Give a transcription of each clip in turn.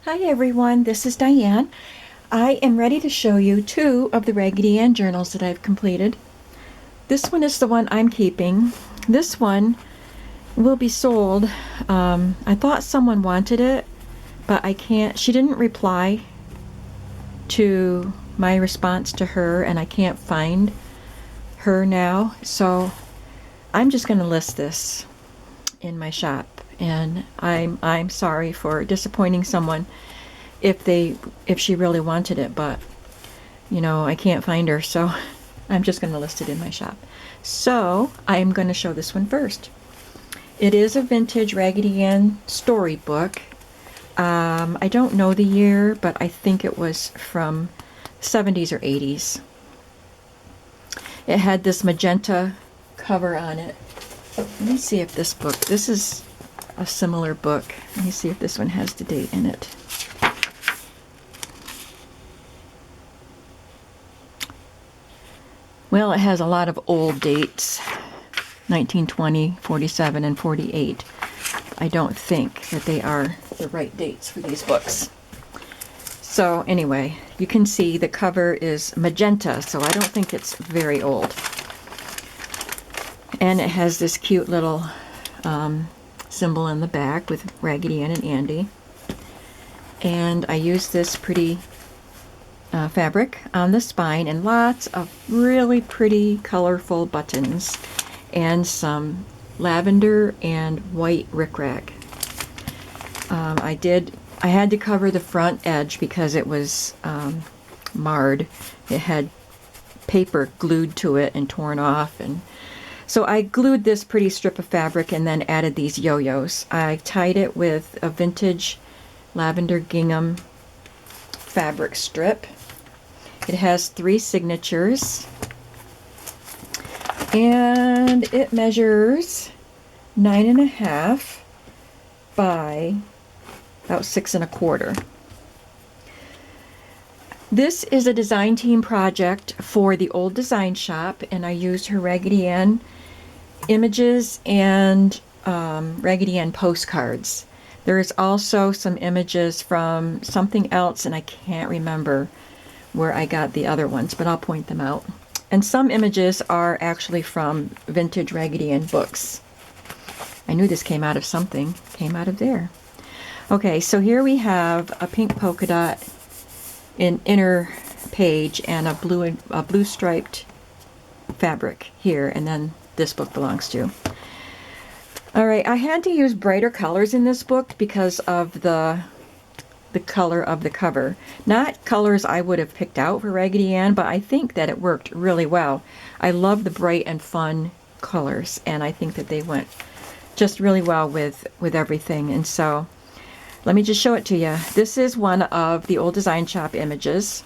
Hi everyone, this is Diane. I am ready to show you two of the Raggedy Ann journals that I've completed. This one is the one I'm keeping. This one will be sold. I thought someone wanted it, but I can't. She didn't reply to my response to her, and I can't find her now. So I'm just going to list this in my shop, and I'm sorry for disappointing someone if she really wanted it, but I can't find her, so I'm just going to list it in my shop. So I'm going to show this one first. It is a vintage Raggedy Ann storybook. I don't know the year, but I think it was from 70s or 80s. It had this magenta cover on it. Let me see if this is a similar book. Let me see if this one has the date in it. Well, it has a lot of old dates, 1920, 47, and 48. I don't think that they are the right dates for these books. So anyway, you can see the cover is magenta, so I don't think it's very old. And it has this cute little symbol in the back with Raggedy Ann and Andy. And I use this pretty fabric on the spine and lots of really pretty colorful buttons and some lavender and white rickrack. I had to cover the front edge because it was marred. It had paper glued to it and torn off, and so I glued this pretty strip of fabric and then added these yo-yos. I tied it with a vintage lavender gingham fabric strip. It has 3 signatures, and it measures 9.5 by about 6.25. This is a design team project for the old design shop, and I used her Raggedy Ann images and Raggedy Ann postcards. There's also some images from something else, and I can't remember where I got the other ones, but I'll point them out. And some images are actually from vintage Raggedy Ann books. I knew this came out of something. Came out of there. Okay, so here we have a pink polka dot in inner page and a blue striped fabric here, and then this book belongs to. All right, I had to use brighter colors in this book because of the color of the cover. Not colors I would have picked out for Raggedy Ann, but I think that it worked really well. I love the bright and fun colors, and I think that they went just really well with everything. And so let me just show it to you. This is one of the old design shop images.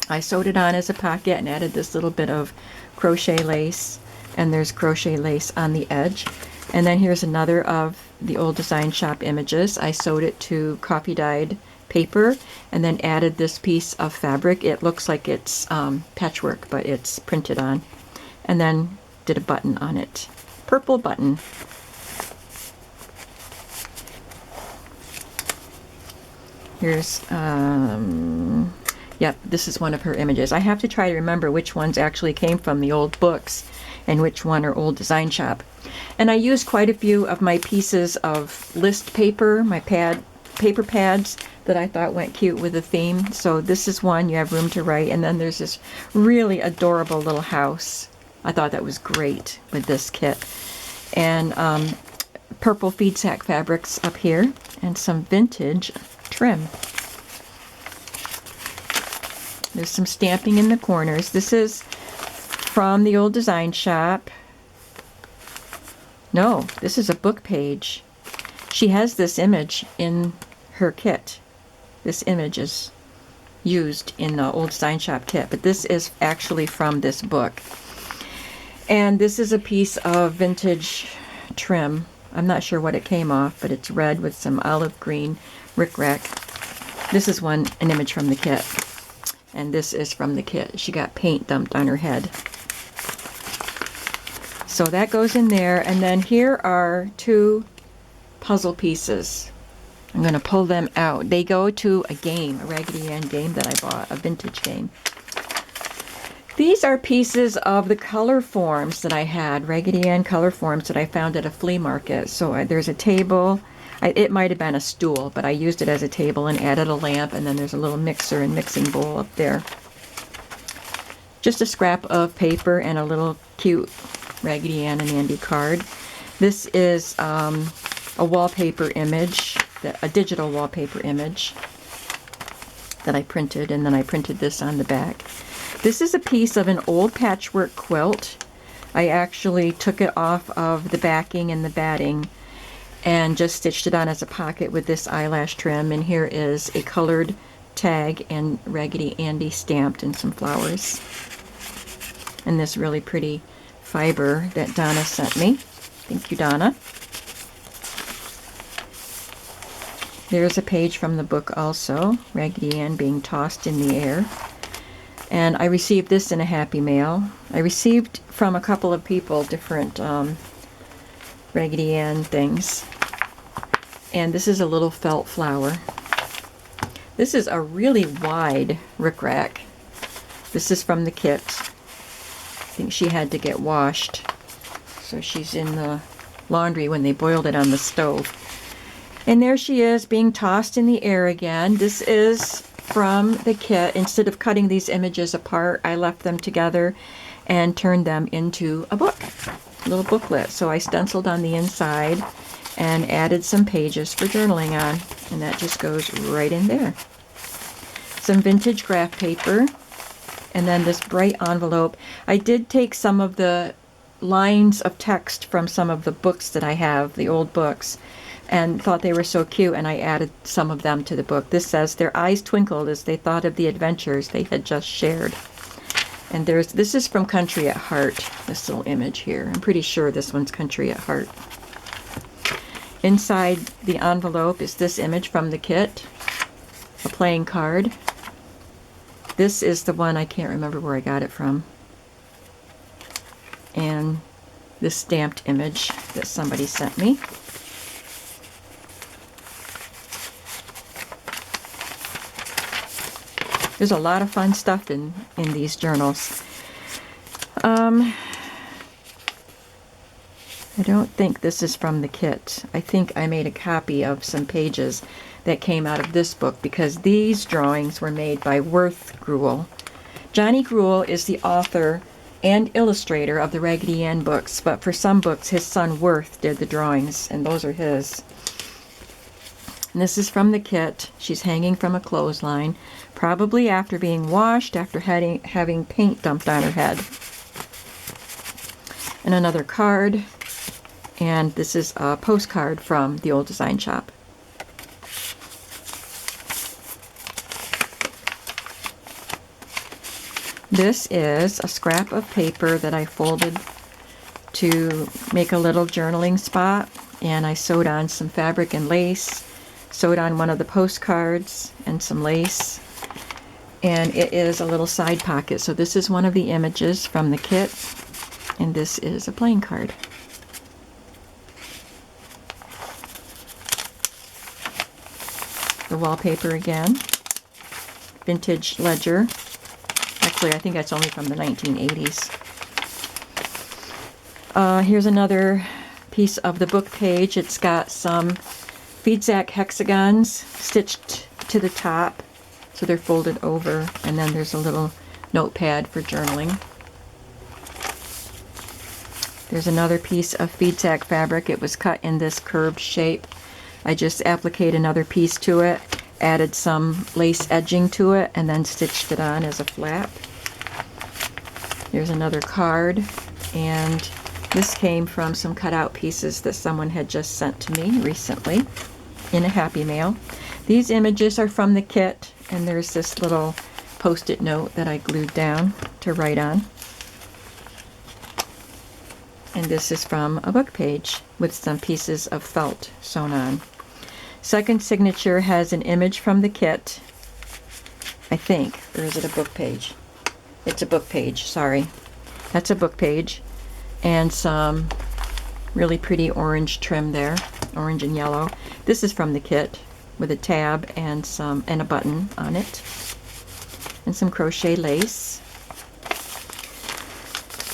I sewed it on as a pocket and added this little bit of crochet lace, and there's crochet lace on the edge. And then here's another of the old design shop images. I sewed it to coffee dyed paper and then added this piece of fabric. It looks like it's patchwork, but it's printed on. And then did a button on it. Purple button. Here's, yep, this is one of her images. I have to try to remember which ones actually came from the old books and which one are old design shop. And I used quite a few of my pieces of list paper, my paper pads that I thought went cute with the theme. So this is one, you have room to write, and then there's this really adorable little house. I thought that was great with this kit. And purple feed sack fabrics up here, and some vintage trim. There's some stamping in the corners. This is from the old design shop. No, this is a book page. She has this image in her kit. This image is used in the old design shop kit, but this is actually from this book. And this is a piece of vintage trim. I'm not sure what it came off, but it's red with some olive green rickrack. This is an image from the kit. And this is from the kit. She got paint dumped on her head. So that goes in there. And then here are 2 puzzle pieces. I'm going to pull them out. They go to a game, a Raggedy Ann game that I bought, a vintage game. These are pieces of the color forms that I had, Raggedy Ann color forms that I found at a flea market. So there's a table. It might have been a stool, but I used it as a table and added a lamp, and then there's a little mixer and mixing bowl up there. Just a scrap of paper and a little cute Raggedy Ann and Andy card. This is a wallpaper image, a digital wallpaper image that I printed, and then I printed this on the back. This is a piece of an old patchwork quilt. I actually took it off of the backing and the batting and just stitched it on as a pocket with this eyelash trim, and here is a colored tag and Raggedy Andy stamped and some flowers. And this really pretty fiber that Donna sent me. Thank you, Donna. There's a page from the book also, Raggedy Ann being tossed in the air. And I received this in a Happy Mail. I received from a couple of people different Raggedy Ann things. And this is a little felt flower. This is a really wide rickrack. This is from the kit. I think she had to get washed. So she's in the laundry when they boiled it on the stove. And there she is being tossed in the air again. This is from the kit. Instead of cutting these images apart, I left them together and turned them into a book, a little booklet. So I stenciled on the inside and added some pages for journaling on, and that just goes right in there. Some vintage graph paper, and then this bright envelope. I did take some of the lines of text from some of the books that I have, the old books, and thought they were so cute, and I added some of them to the book. This says, "Their eyes twinkled as they thought of the adventures they had just shared." And this is from Country at Heart, this little image here. I'm pretty sure this one's Country at Heart. Inside the envelope is this image from the kit, a playing card. This is the one, I can't remember where I got it from. And this stamped image that somebody sent me. There's a lot of fun stuff in these journals. I don't think this is from the kit. I think I made a copy of some pages that came out of this book because these drawings were made by Worth Gruel. Johnny Gruel is the author and illustrator of the Raggedy Ann books, but for some books his son Worth did the drawings, and those are his. And this is from the kit. She's hanging from a clothesline, probably after being washed, after having paint dumped on her head. And another card. And this is a postcard from the old design shop. This is a scrap of paper that I folded to make a little journaling spot, and I sewed on some fabric and lace, sewed on one of the postcards and some lace, and it is a little side pocket. So this is one of the images from the kit, and this is a playing card. The wallpaper again, vintage ledger. Actually, I think that's only from the 1980s. Here's another piece of the book page. It's got some feedsack hexagons stitched to the top, so they're folded over, and then there's a little notepad for journaling. There's another piece of feedsack fabric. It was cut in this curved shape. I just appliqued another piece to it, added some lace edging to it, and then stitched it on as a flap. There's another card, and this came from some cutout pieces that someone had just sent to me recently in a Happy Mail. These images are from the kit, and there's this little post-it note that I glued down to write on. And this is from a book page with some pieces of felt sewn on. Second signature has an image from the kit, I think. Or is it a book page? It's a book page, sorry. That's a book page. And some really pretty orange trim there, orange and yellow. This is from the kit. with a tab and a button on it, and some crochet lace.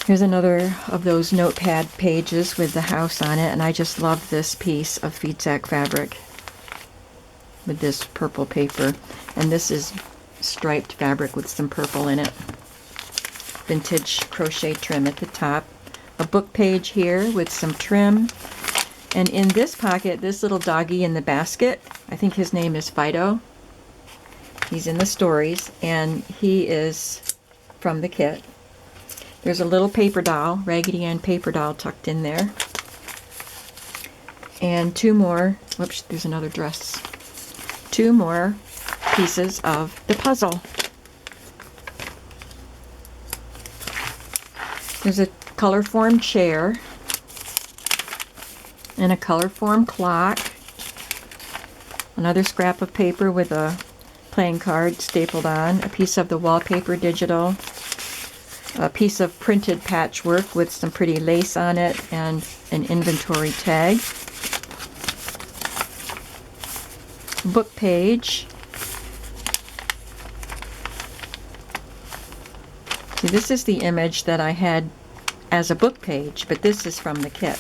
Here's another of those notepad pages with the house on it, and I just love this piece of feedsack fabric with this purple paper, and this is striped fabric with some purple in it. Vintage crochet trim at the top. A book page here with some trim, and in this pocket, this little doggy in the basket, I think his name is Fido. He's in the stories, and he is from the kit. There's a little paper doll, Raggedy Ann paper doll tucked in there. And two more, whoops, there's another dress. Two more pieces of the puzzle. There's a color-formed chair and a color-formed clock. Another scrap of paper with a playing card stapled on. A piece of the wallpaper digital. A piece of printed patchwork with some pretty lace on it and an inventory tag. Book page. See, this is the image that I had as a book page, but this is from the kit.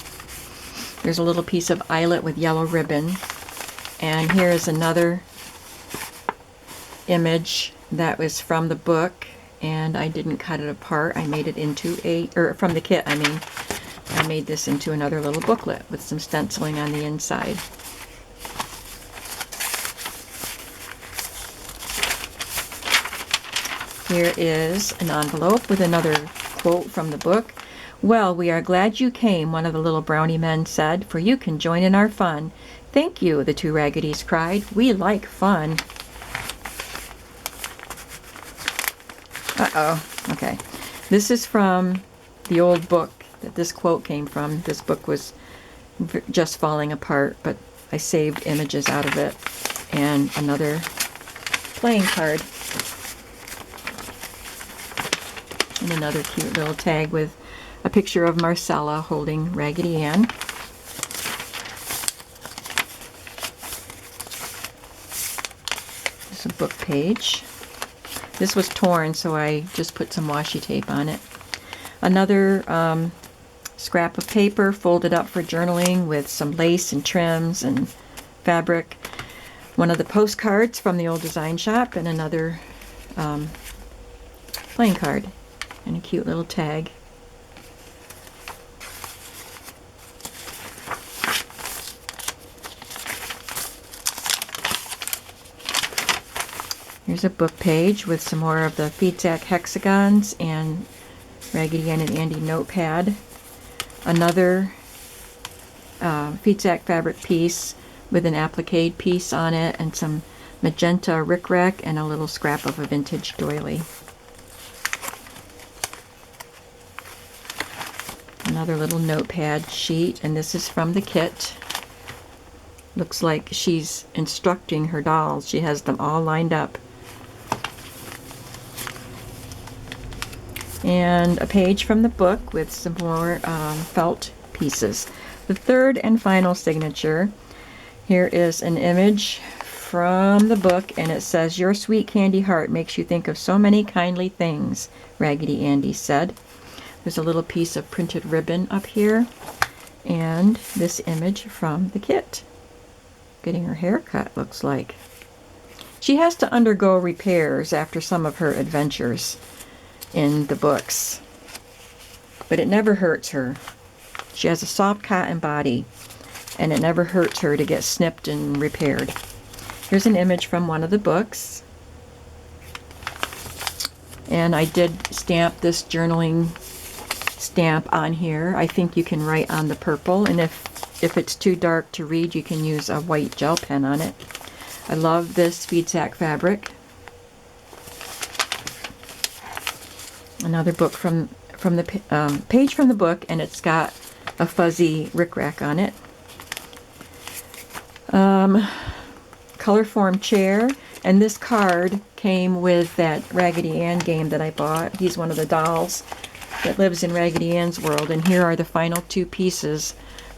There's a little piece of eyelet with yellow ribbon, and here is another image that was from the book, and I didn't cut it apart. I made it into from the kit, I mean. I made this into another little booklet with some stenciling on the inside. Here is an envelope with another quote from the book. "Well, we are glad you came," one of the little brownie men said, "for you can join in our fun." "Thank you," the two Raggedies cried. "We like fun." Uh-oh. Okay. This is from the old book that this quote came from. This book was just falling apart, but I saved images out of it. And another playing card. And another cute little tag with a picture of Marcella holding Raggedy Ann. There's a book page. This was torn, so I just put some washi tape on it. Another scrap of paper folded up for journaling with some lace and trims and fabric. One of the postcards from the old design shop, and another playing card and a cute little tag. Here's a book page with some more of the feedsack hexagons and Raggedy Ann and Andy notepad. Another feedsack fabric piece with an applique piece on it and some magenta rickrack and a little scrap of a vintage doily. Another little notepad sheet, and this is from the kit. Looks like she's instructing her dolls. She has them all lined up. And a page from the book with some more felt pieces. The third and final signature. Here is an image from the book, and it says, "Your sweet candy heart makes you think of so many kindly things," Raggedy Andy said. There's a little piece of printed ribbon up here, and this image from the kit. Getting her hair cut, looks like. She has to undergo repairs after some of her adventures in the books, but it never hurts her. She has a soft cotton body, and it never hurts her to get snipped and repaired. Here's an image from one of the books, and I did stamp this journaling stamp on here. I think you can write on the purple, and if it's too dark to read, you can use a white gel pen on it. I love this feedsack fabric. Another book from the page from the book, and it's got a fuzzy rickrack on it. Color-formed chair, and this card came with that Raggedy Ann game that I bought. He's one of the dolls that lives in Raggedy Ann's world, and here are the final two pieces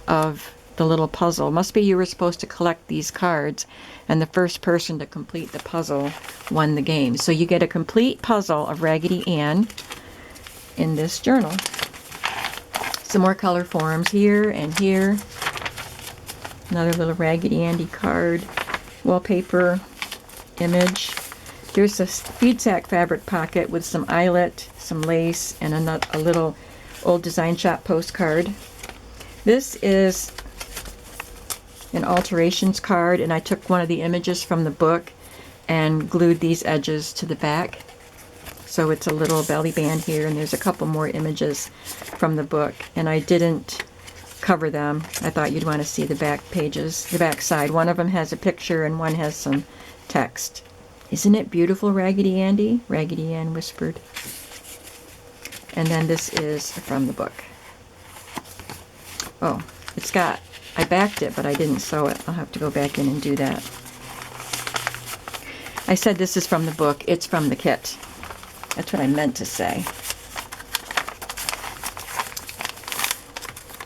of the little puzzle. Must be you were supposed to collect these cards, and the first person to complete the puzzle won the game. So you get a complete puzzle of Raggedy Ann in this journal. Some more color forms here and here. Another little Raggedy Andy card, wallpaper, image. Here's a feed sack fabric pocket with some eyelet, some lace, and a little old design shop postcard. This is an alterations card, and I took one of the images from the book and glued these edges to the back. So it's a little belly band here, and there's a couple more images from the book, and I didn't cover them. I thought you'd want to see the back pages, the back side. One of them has a picture and one has some text. Isn't it beautiful, Raggedy Andy? Raggedy Ann whispered. And then this is from the book. Oh, it's got, I backed it, but I didn't sew it. I'll have to go back in and do that. I said this is from the book. It's from the kit. That's what I meant to say.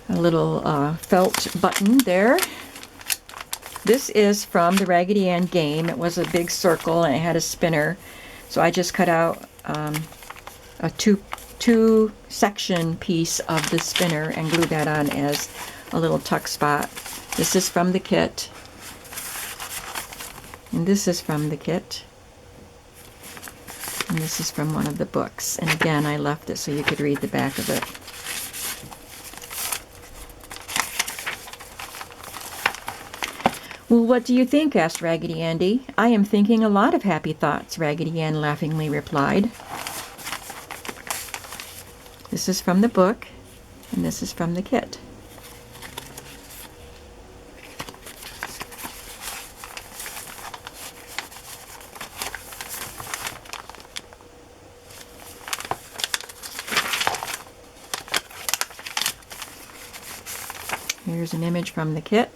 A little felt button there. This is from the Raggedy Ann game. It was a big circle and it had a spinner. So I just cut out a two section piece of the spinner and glued that on as a little tuck spot. This is from the kit. And this is from the kit. And this is from one of the books. And again, I left it so you could read the back of it. Well, what do you think? Asked Raggedy Andy. I am thinking a lot of happy thoughts, Raggedy Ann laughingly replied. This is from the book, and this is from the kit. Here's an image from the kit.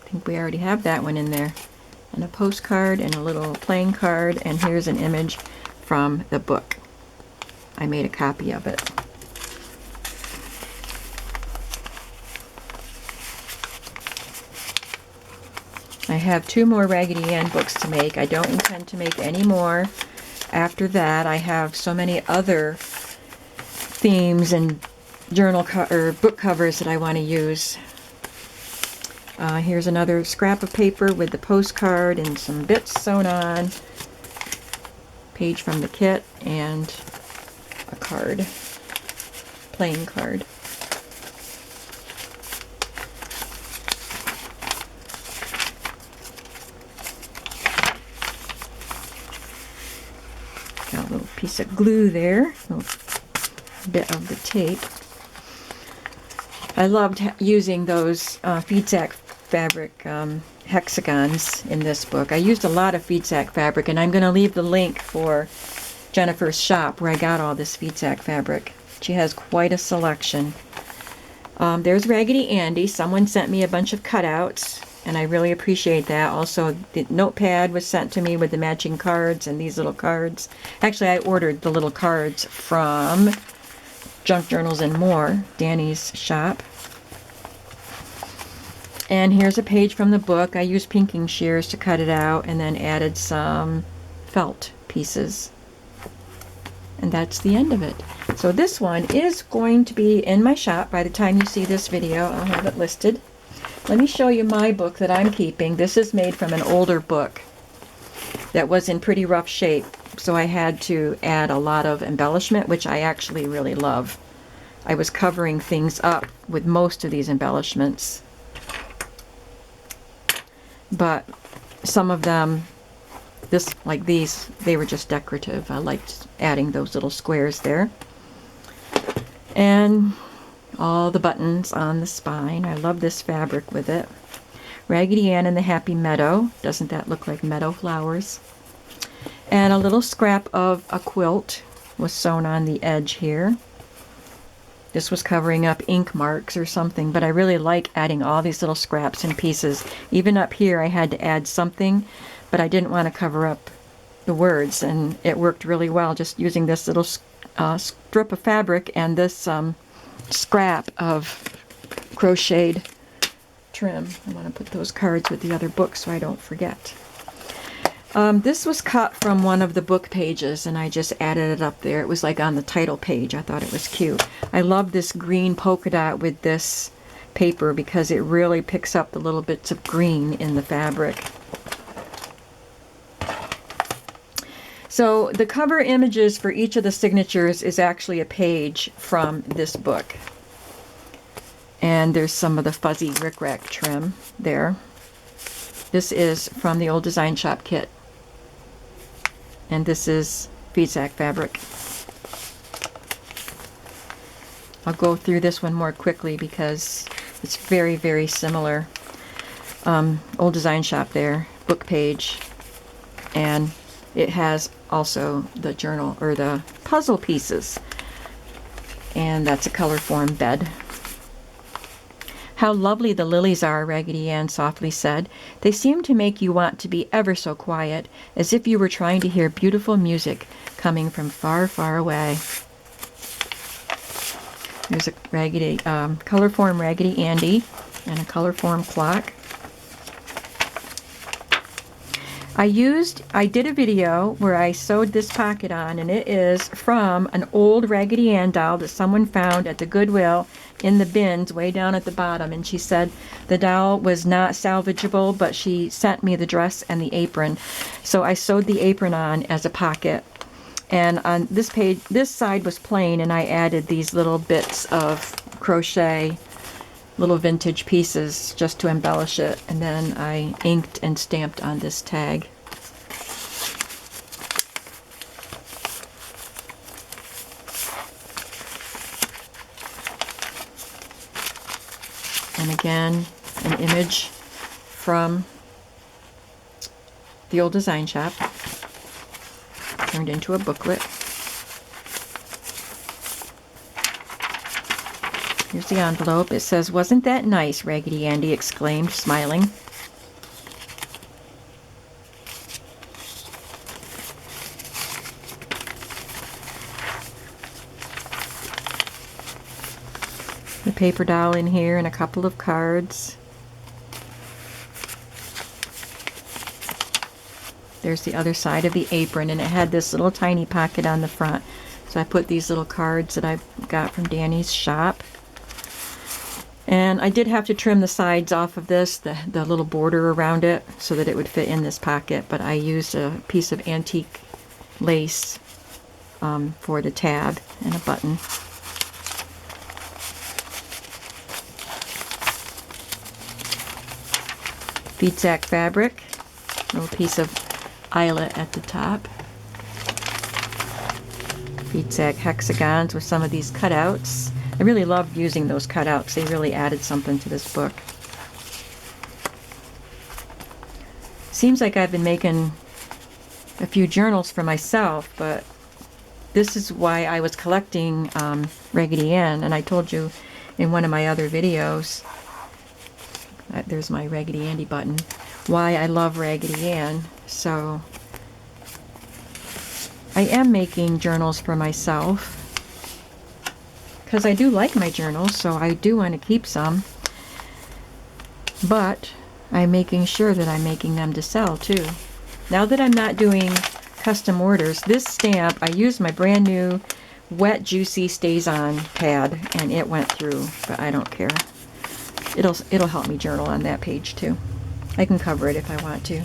I think we already have that one in there. And a postcard and a little playing card, and here's an image from the book. I made a copy of it. I have 2 more Raggedy Ann books to make. I don't intend to make any more after that. I have so many other themes and journal or book covers that I want to use. Here's another scrap of paper with the postcard and some bits sewn on. Page from the kit and a card, playing card. Got a little piece of glue there, a little bit of the tape. I loved using those feed sack fabric hexagons in this book. I used a lot of feed sack fabric, and I'm going to leave the link for Jennifer's shop where I got all this feed sack fabric. She has quite a selection. There's Raggedy Andy. Someone sent me a bunch of cutouts, and I really appreciate that. Also, the notepad was sent to me with the matching cards and these little cards. Actually, I ordered the little cards from Junk Journals and More, Danny's shop. And here's a page from the book. I used pinking shears to cut it out and then added some felt pieces. And that's the end of it. So this one is going to be in my shop by the time you see this video. I'll have it listed. Let me show you my book that I'm keeping. This is made from an older book that was in pretty rough shape. So I had to add a lot of embellishment, which I actually really love. I was covering things up with most of these embellishments. But some of them, like these, they were just decorative. I liked adding those little squares there. And all the buttons on the spine. I love this fabric with it. Raggedy Ann and the Happy Meadow. Doesn't that look like meadow flowers? And a little scrap of a quilt was sewn on the edge here. This was covering up ink marks or something, but I really like adding all these little scraps and pieces. Even up here I had to add something, but I didn't want to cover up the words, and it worked really well just using this little strip of fabric and this scrap of crocheted trim. I want to put those cards with the other books so I don't forget. This was cut from one of the book pages, and I just added it up there. It was like on the title page. I thought it was cute. I love this green polka dot with this paper because it really picks up the little bits of green in the fabric. So the cover images for each of the signatures is actually a page from this book. And there's some of the fuzzy rickrack trim there. This is from the Old Design Shop kit. And this is feedsack fabric. I'll go through this one more quickly because it's very, very similar. Old Design Shop there, book page, and it has also the journal or the puzzle pieces, and that's a color form bed. How lovely the lilies are, Raggedy Ann softly said. They seem to make you want to be ever so quiet, as if you were trying to hear beautiful music coming from far, far away. There's a Raggedy, color form Raggedy Andy and a color form clock. I did a video where I sewed this pocket on, and it is from an old Raggedy Ann doll that someone found at the Goodwill in the bins way down at the bottom, and she said the doll was not salvageable, but she sent me the dress and the apron. So I sewed the apron on as a pocket. And on this page, this side was plain, and I added these little bits of crochet, little vintage pieces just to embellish it, and then I inked and stamped on this tag. And again, an image from the Old Design Shop, turned into a booklet. Here's the envelope. It says, "Wasn't that nice?" Raggedy Andy exclaimed, smiling. The paper doll in here and a couple of cards. There's the other side of the apron, and it had this little tiny pocket on the front. So I put these little cards that I got from Danny's shop. And I did have to trim the sides off of this, the little border around it, so that it would fit in this pocket, but I used a piece of antique lace for the tab and a button. Feedsack fabric, little piece of eyelet at the top. Feedsack hexagons with some of these cutouts. I really loved using those cutouts. They really added something to this book. Seems like I've been making a few journals for myself, but this is why I was collecting Raggedy Ann, and I told you in one of my other videos, there's my Raggedy Andy button, why I love Raggedy Ann. So I am making journals for myself, because I do like my journals, so I do want to keep some. But I'm making sure that I'm making them to sell too. Now that I'm not doing custom orders, this stamp, I used my brand new Wet Juicy Stays On pad, and it went through, but I don't care. It'll help me journal on that page too. I can cover it if I want to.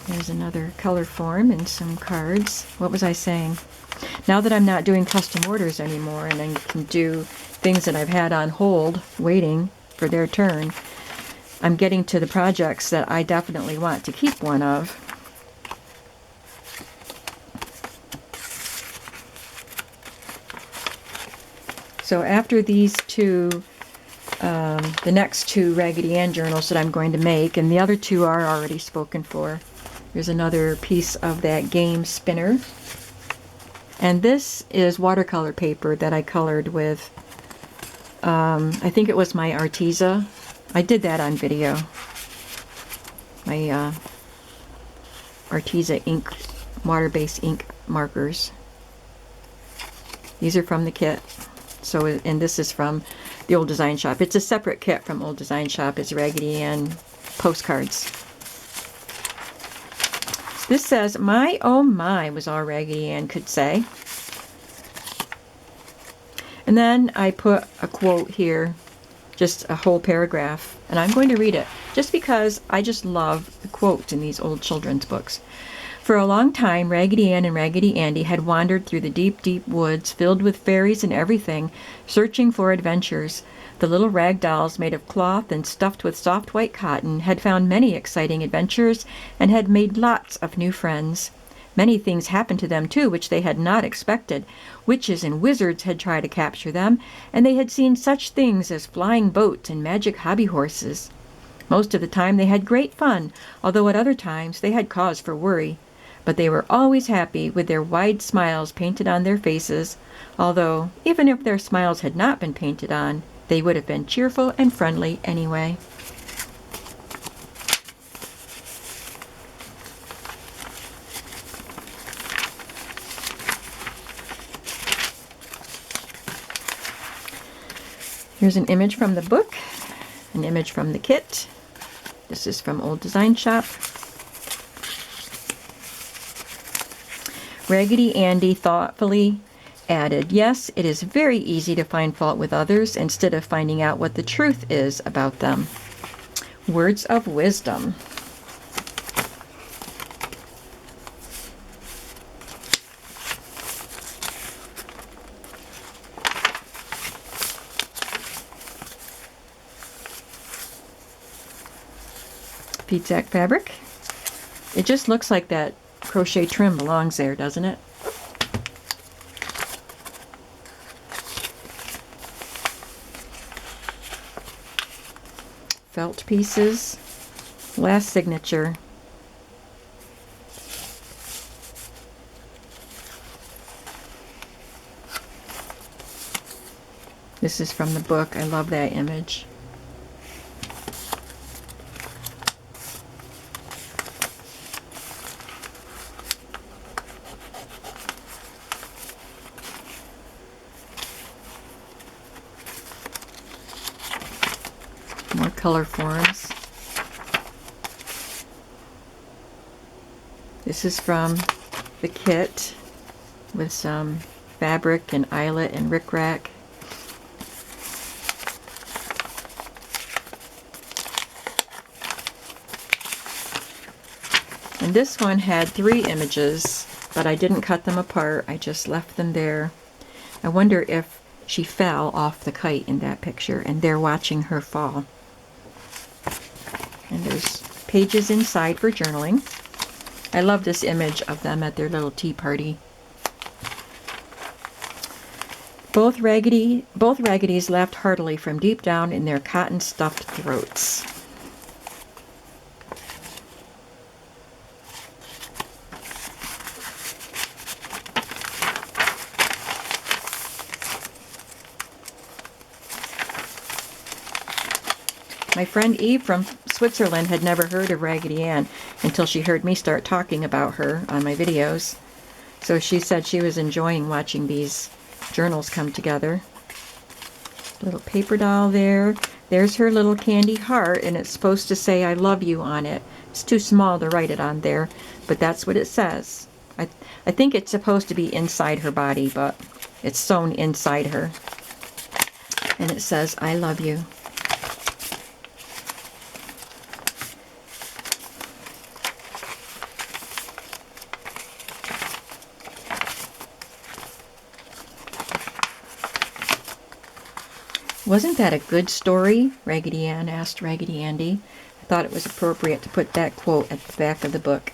There's another color form and some cards. What was I saying? Now that I'm not doing custom orders anymore, and I can do things that I've had on hold, waiting for their turn, I'm getting to the projects that I definitely want to keep one of. So after these two, the next two Raggedy Ann journals that I'm going to make, and the other two are already spoken for. There's another piece of that game spinner. And this is watercolor paper that I colored with, I think it was my Arteza. I did that on video. My Arteza ink, water-based ink markers. These are from the kit. So, and this is from the Old Design Shop. It's a separate kit from Old Design Shop. It's Raggedy Ann postcards. This says, "My, oh my," was all Raggedy Ann could say. And then I put a quote here, just a whole paragraph, and I'm going to read it, just because I just love the quotes in these old children's books. "For a long time, Raggedy Ann and Raggedy Andy had wandered through the deep, deep woods, filled with fairies and everything, searching for adventures. The little rag dolls, made of cloth and stuffed with soft white cotton, had found many exciting adventures and had made lots of new friends. Many things happened to them, too, which they had not expected. Witches and wizards had tried to capture them, and they had seen such things as flying boats and magic hobby horses. Most of the time they had great fun, although at other times they had cause for worry. But they were always happy, with their wide smiles painted on their faces, although, even if their smiles had not been painted on, they would have been cheerful and friendly anyway." Here's an image from the book, an image from the kit. This is from Old Design Shop. Raggedy Andy thoughtfully added, "Yes, it is very easy to find fault with others instead of finding out what the truth is about them." Words of wisdom. Pizzac fabric. It just looks like that crochet trim belongs there, doesn't it? Felt pieces. Last signature. This is from the book. I love that image. More color forms. This is from the kit with some fabric and eyelet and rickrack. And this one had 3 images, but I didn't cut them apart. I just left them there. I wonder if she fell off the kite in that picture and they're watching her fall. And there's pages inside for journaling. I love this image of them at their little tea party. Both Raggedies laughed heartily from deep down in their cotton-stuffed throats. My friend Eve from Switzerland had never heard of Raggedy Ann until she heard me start talking about her on my videos. So she said she was enjoying watching these journals come together. Little paper doll there. There's her little candy heart, and it's supposed to say "I love you" on it. It's too small to write it on there, but that's what it says. I think it's supposed to be inside her body, but it's sewn inside her. And it says "I love you." "Wasn't that a good story?" Raggedy Ann asked Raggedy Andy. I thought it was appropriate to put that quote at the back of the book.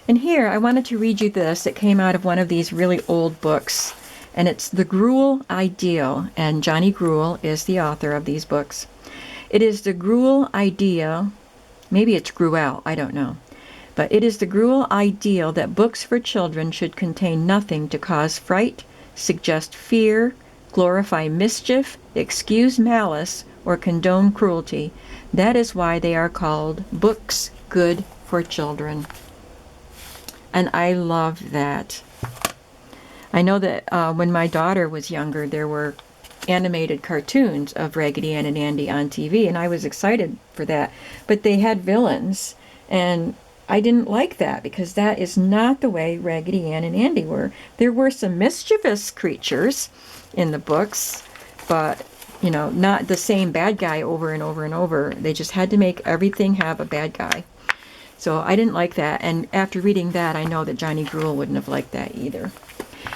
And here, I wanted to read you this. It came out of one of these really old books, and it's The Gruel Ideal, and Johnny Gruel is the author of these books. "It is the Gruel ideal," maybe it's Gruel, I don't know, but "it is the Gruel ideal that books for children should contain nothing to cause fright, suggest fear, glorify mischief, excuse malice, or condone cruelty. That is why they are called books good for children." And I love that. I know that when my daughter was younger, there were animated cartoons of Raggedy Ann and Andy on TV, and I was excited for that. But they had villains, and I didn't like that because that is not the way Raggedy Ann and Andy were. There were some mischievous creatures in the books, but you know, not the same bad guy over and over and over. They just had to make everything have a bad guy. So I didn't like that, and after reading that, I know that Johnny Gruelle wouldn't have liked that either.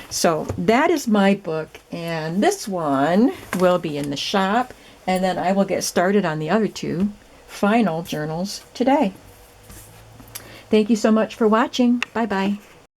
So that is my book, and this one will be in the shop, and then I will get started on the other two final journals today. Thank you so much for watching. Bye-bye.